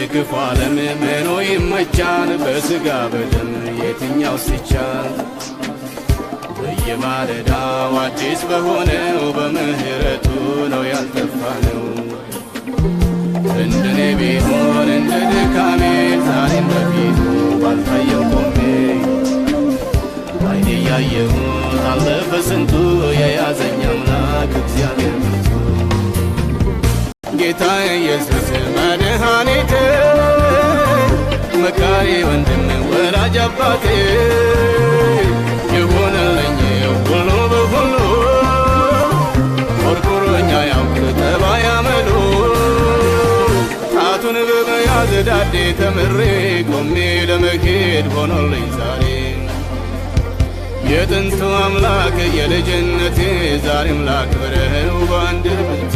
ክፉ ዓለም ምኑ ይመቻል በሥጋ በደም የትኛው ሲቻል በየማለዳው አዲስ በሆነው በምህረቱ ነው ያልጠፋነው እንደኔ ቢሆን እንደ ድካሜ ዛሬም በፊቱ ባልታየው ቆሜ አይኔ ያየሁት አለፈ ስንቱ የያዘኝ አምላክ እግዚአብሔር ብርቱ ጌታ ኢየሱስ መድኃኒቴ መካሪ ወንድም ወላጅ አባቴ የሆነልኝ ሁሉ በሁሉ ኮርኩሮኛ ያውቅ ጠባይ አመሉ ጣቱን በመያዝ ዳዴ ተምሬ ቆሜ ለመሄድ ሆኖልኝ ዛሬ የጥንቱ አምላክ የልጅነቴ ዛሬም ላክብረው በአንደበቴ